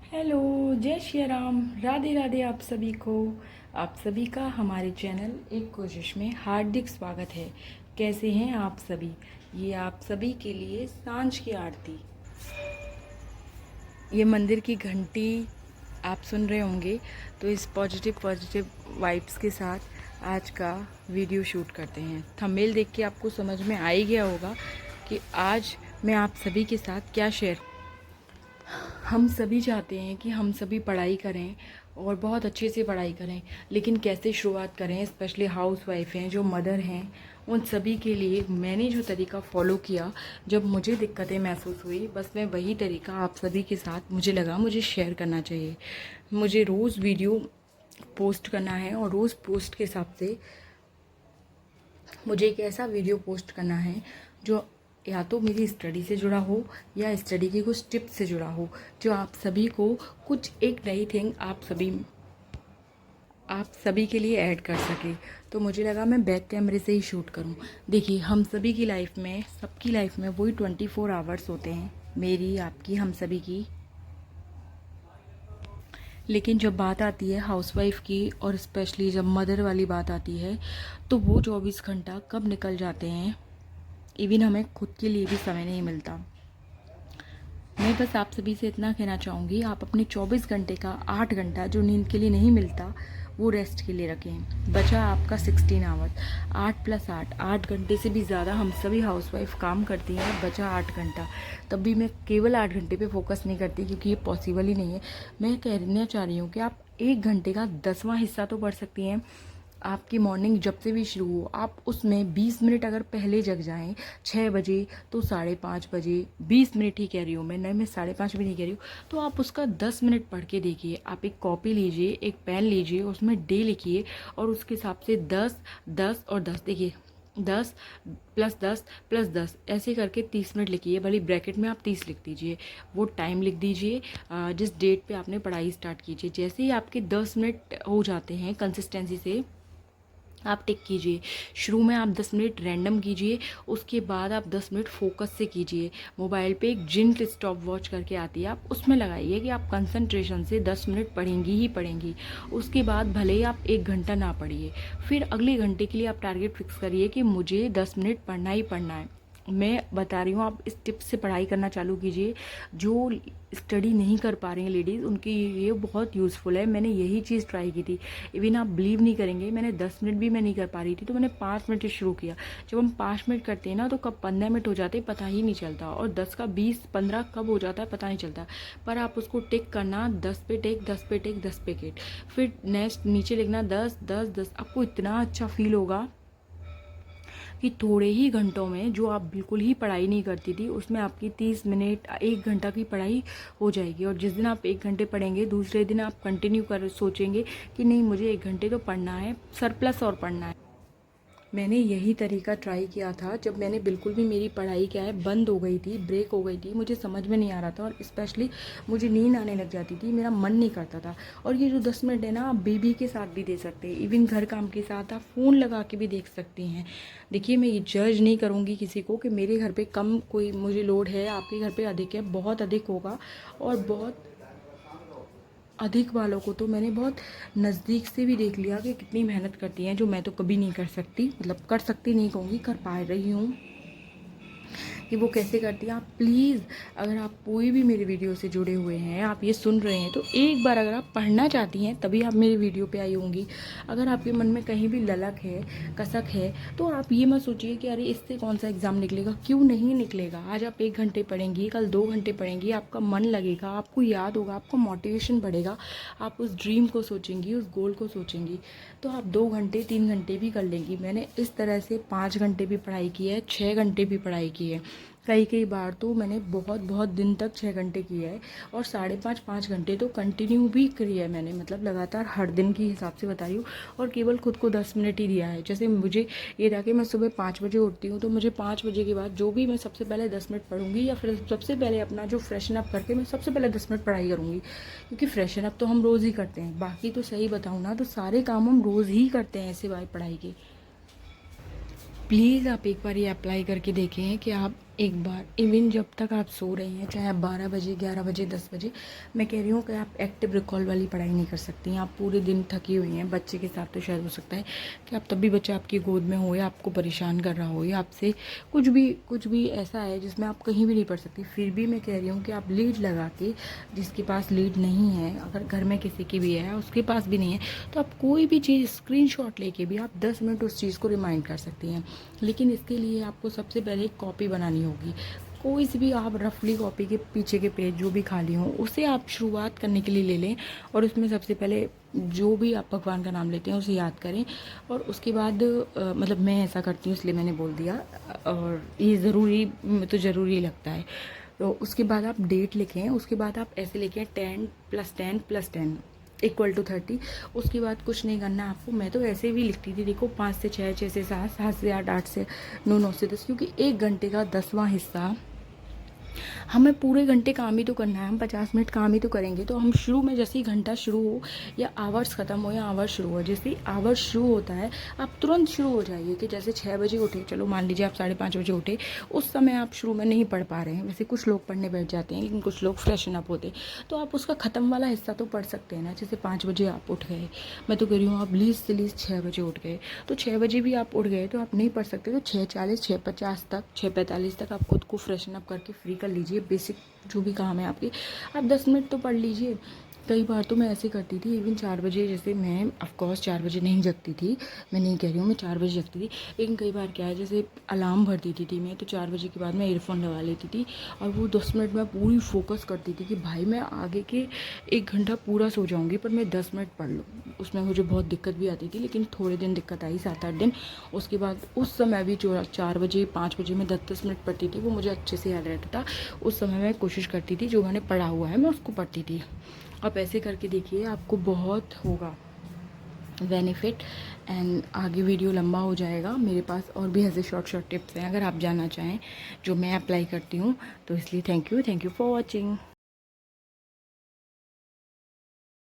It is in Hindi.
हेलो, जय श्री राम, राधे राधे आप सभी को। आप सभी का हमारे चैनल एक कोशिश में हार्दिक स्वागत है। कैसे हैं आप सभी? ये आप सभी के लिए सांझ की आरती, ये मंदिर की घंटी आप सुन रहे होंगे। तो इस पॉजिटिव वाइब्स के साथ आज का वीडियो शूट करते हैं। थंबनेल देख के आपको समझ में आ ही गया होगा कि आज मैं आप सभी के साथ क्या शेयर। हम सभी चाहते हैं कि हम सभी पढ़ाई करें और बहुत अच्छे से पढ़ाई करें, लेकिन कैसे शुरुआत करें। स्पेशली हाउस वाइफ हैं, जो मदर हैं, उन सभी के लिए मैंने जो तरीका फॉलो किया, जब मुझे दिक्कतें महसूस हुई, बस मैं वही तरीका आप सभी के साथ मुझे लगा मुझे शेयर करना चाहिए। मुझे रोज़ वीडियो पोस्ट करना है और रोज़ पोस्ट के हिसाब से मुझे एक ऐसा वीडियो पोस्ट करना है जो या तो मेरी स्टडी से जुड़ा हो या स्टडी की कुछ टिप्स से जुड़ा हो, जो आप सभी को कुछ एक नई थिंग आप सभी के लिए ऐड कर सके। तो मुझे लगा मैं बैक कैमरे से ही शूट करूं। देखिए, हम सभी की लाइफ में, सबकी लाइफ में वही 24 आवर्स होते हैं, मेरी, आपकी, हम सभी की। लेकिन जब बात आती है हाउसवाइफ की और स्पेशली जब मदर वाली बात आती है, तो वो 24 घंटा कब निकल जाते हैं, इवन हमें खुद के लिए भी समय नहीं मिलता। मैं बस आप सभी से इतना कहना चाहूँगी, आप अपने 24 घंटे का 8 घंटा जो नींद के लिए नहीं मिलता, वो रेस्ट के लिए रखें। बचा आपका 16 आवर, 8 + 8 घंटे से भी ज़्यादा हम सभी हाउसवाइफ काम करती हैं। बचा 8 घंटा, तब भी मैं केवल 8 घंटे पे फोकस नहीं करती, क्योंकि ये पॉसिबल ही नहीं है। मैं कहना चाह रही हूँ कि आप 1 घंटे का 10वां हिस्सा तो पढ़ सकती हैं। आपकी मॉर्निंग जब से भी शुरू हो, आप उसमें 20 मिनट अगर पहले जग जाएं, 6 बजे, तो 5:30 बजे, 20 मिनट ही कह रही हूँ मैं 5:30 भी नहीं कह रही हूँ, तो आप उसका 10 मिनट पढ़ के देखिए। आप एक कॉपी लीजिए, एक पेन लीजिए, उसमें डे लिखिए और उसके हिसाब से 10, 10 और 10, देखिए 10 + 10 + 10 ऐसे करके 30 मिनट लिखिए। भले ब्रैकेट में आप 30 लिख दीजिए, वो टाइम लिख दीजिए जिस डेट पे आपने पढ़ाई स्टार्ट कीजिए। जैसे ही आपके 10 मिनट हो जाते हैं कंसिस्टेंसी से, आप टिक कीजिए। शुरू में आप 10 मिनट रैंडम कीजिए, उसके बाद आप 10 मिनट फोकस से कीजिए। मोबाइल पे एक जिंट स्टॉप वॉच करके आती है, आप उसमें लगाइए कि आप कंसंट्रेशन से 10 मिनट पढ़ेंगी ही पढ़ेंगी। उसके बाद भले ही आप 1 घंटा ना पढ़िए, फिर अगले घंटे के लिए आप टारगेट फिक्स करिए कि मुझे 10 मिनट पढ़ना ही पढ़ना है। मैं बता रही हूँ, आप इस टिप्स से पढ़ाई करना चालू कीजिए। जो स्टडी नहीं कर पा रही हैं लेडीज़, उनके ये बहुत यूज़फुल है। मैंने यही चीज़ ट्राई की थी। इवन आप बिलीव नहीं करेंगे, मैंने 10 मिनट भी मैं नहीं कर पा रही थी, तो मैंने 5 मिनट से शुरू किया। जब हम 5 मिनट करते हैं ना, तो कब 15 मिनट हो जाते पता ही नहीं चलता, और 10 का 20, 15 कब हो जाता है पता नहीं चलता। पर आप उसको टिक करना, 10 पे टिक, 10 पे टिक, 10 पे टिक, फिर नेक्स्ट नीचे लिखना 10, 10, 10। आपको इतना अच्छा फील होगा कि थोड़े ही घंटों में, जो आप बिल्कुल ही पढ़ाई नहीं करती थी, उसमें आपकी 30 मिनट, 1 घंटा की पढ़ाई हो जाएगी। और जिस दिन आप 1 घंटे पढ़ेंगे, दूसरे दिन आप कंटिन्यू कर सोचेंगे कि नहीं, मुझे 1 घंटे तो पढ़ना है, सरप्लस और पढ़ना है। मैंने यही तरीका ट्राई किया था जब मैंने बिल्कुल भी, मेरी पढ़ाई क्या है, बंद हो गई थी, ब्रेक हो गई थी, मुझे समझ में नहीं आ रहा था, और स्पेशली मुझे नींद आने लग जाती थी, मेरा मन नहीं करता था। और ये जो 10 मिनट है ना, आप बेबी के साथ भी दे सकते हैं, इवन घर काम के साथ आप फ़ोन लगा के भी देख सकती हैं। देखिए, मैं ये जज नहीं करूँगी किसी को कि मेरे घर पर कम कोई मुझे लोड है, आपके घर पर अधिक है। बहुत अधिक होगा, और बहुत अधिक वालों को तो मैंने बहुत नज़दीक से भी देख लिया कि कितनी मेहनत करती हैं, जो मैं तो कभी नहीं कर सकती। मतलब कर सकती नहीं कहूँगी, कर पा रही हूँ कि वो कैसे करती हैं। आप प्लीज़, अगर आप कोई भी मेरे वीडियो से जुड़े हुए हैं, आप ये सुन रहे हैं, तो एक बार अगर आप पढ़ना चाहती हैं तभी आप मेरे वीडियो पे आई होंगी। अगर आपके मन में कहीं भी ललक है, कसक है, तो आप ये मत सोचिए कि अरे इससे कौन सा एग्ज़ाम निकलेगा। क्यों नहीं निकलेगा। आज आप 1 घंटे पढ़ेंगी, कल 2 घंटे पढ़ेंगी, आपका मन लगेगा, आपको याद होगा, आपका मोटिवेशन बढ़ेगा, आप उस ड्रीम को सोचेंगी, उस गोल को सोचेंगी, तो आप 2 घंटे, 3 घंटे भी कर लेंगी। मैंने इस तरह से 5 घंटे भी पढ़ाई की है, 6 घंटे भी पढ़ाई की है। कई बार तो मैंने बहुत बहुत दिन तक 6 घंटे किया है, और 5.5, 5 घंटे तो कंटिन्यू भी करी है मैंने, मतलब लगातार हर दिन के हिसाब से बता रही हूँ। और केवल खुद को 10 मिनट ही दिया है। जैसे मुझे ये था कि मैं सुबह 5 बजे उठती हूँ, तो मुझे 5 बजे के बाद जो भी, मैं सबसे पहले 10 मिनट पढ़ूंगी, या फिर सबसे पहले अपना जो फ्रेशन अप करके मैं सबसे पहले 10 मिनट पढ़ाई करूँगी। क्योंकि फ्रेशन अप तो हम रोज़ ही करते हैं, बाकी तो सही बताऊँ ना, तो सारे काम हम रोज़ ही करते हैं सिवाय पढ़ाई के। प्लीज़ आप एक बार ये अप्लाई करके देखें कि आप एक बार इवन जब तक आप सो रही हैं, चाहे आप 12 बजे, 11 बजे, 10 बजे, मैं कह रही हूँ कि आप एक्टिव रिकॉल वाली पढ़ाई नहीं कर सकती हैं। आप पूरे दिन थकी हुई हैं, बच्चे के साथ तो शायद हो सकता है कि आप तब भी बच्चा आपकी गोद में हो या आपको परेशान कर रहा हो या आपसे कुछ भी ऐसा है जिसमें आप कहीं भी नहीं पढ़ सकती। फिर भी मैं कह रही हूँ कि आप लीड लगा के, जिसके पास लीड नहीं है, अगर घर में किसी की भी है उसके पास भी नहीं है, तो आप कोई भी चीज़ स्क्रीनशॉट लेके भी आप 10 मिनट उस चीज़ को रिमाइंड कर सकती हैं। लेकिन इसके लिए आपको सबसे पहले एक कॉपी बनानी होगी। कोई सी भी आप रफली कॉपी के पीछे के पेज जो भी खाली हों, उसे आप शुरुआत करने के लिए ले लें और उसमें सबसे पहले जो भी आप भगवान का नाम लेते हैं उसे याद करें। और उसके बाद मतलब मैं ऐसा करती हूँ इसलिए मैंने बोल दिया, और ये ज़रूरी तो ज़रूरी लगता है। तो उसके बाद आप डेट लिखें, उसके बाद आप ऐसे लिखें 10 + 10 + 10 = 30। उसके बाद कुछ नहीं करना आपको। मैं तो ऐसे भी लिखती थी, देखो 5 से 6, 6 से 7, 7 से 8, 8 से 9, 9 से 10, क्योंकि 1 घंटे का 10वां हिस्सा हमें पूरे घंटे काम ही तो करना है। हम 50 मिनट काम ही तो करेंगे। तो हम शुरू में जैसे ही घंटा शुरू हो या आवर्स ख़त्म हो या आवर्स शुरू हो, जैसे ही आवर्स शुरू होता है आप तुरंत शुरू हो जाइए। कि जैसे 6 बजे उठे, चलो मान लीजिए आप 5:30 बजे उठे, उस समय आप शुरू में नहीं पढ़ पा रहे हैं। वैसे कुछ लोग पढ़ने बैठ जाते हैं, लेकिन कुछ लोग फ्रेशन अप होते, तो आप उसका ख़त्म वाला हिस्सा तो पढ़ सकते हैं ना। जैसे 5 बजे आप उठ गए, मैं तो कह रही हूँ आप लीस्ट से लीस्ट 6 बजे उठ गए, तो 6 बजे भी आप उठ गए तो आप नहीं पढ़ सकते, तो 6:40, 6:50 तक, 6:45 तक आप खुद को फ्रेशन अप करके फ्री कर लीजिए। बेसिक जो भी काम है आपकी, आप 10 मिनट तो पढ़ लीजिए। कई बार तो मैं ऐसे करती थी, इवन 4 बजे, जैसे मैं ऑफकोर्स 4 बजे नहीं जगती थी, मैं नहीं कह रही हूँ मैं 4 बजे जगती थी, लेकिन कई बार क्या है, जैसे अलार्म भर देती थी मैं, तो 4 बजे के बाद मैं ईयरफोन लगा लेती थी और वो 10 मिनट में पूरी फोकस करती थी कि भाई मैं आगे के 1 घंटा पूरा सो जाऊँगी पर मैं 10 मिनट पढ़ लूँ। उसमें मुझे बहुत दिक्कत भी आती थी, लेकिन थोड़े दिन दिक्कत आई, 7-8 दिन। उसके बाद उस समय भी जो 4 बजे 5 बजे में 10-10 मिनट पढ़ती थी, वो मुझे अच्छे से याद रहता था। उस समय मैं कोशिश करती थी जो मैंने पढ़ा हुआ है मैं उसको पढ़ती थी। आप ऐसे करके देखिए, आपको बहुत होगा बेनिफिट। एंड आगे वीडियो लंबा हो जाएगा, मेरे पास और भी ऐसे शॉर्ट शॉर्ट टिप्स हैं अगर आप जानना चाहें जो मैं अप्लाई करती हूँ। तो इसलिए थैंक यू फॉर वॉचिंग।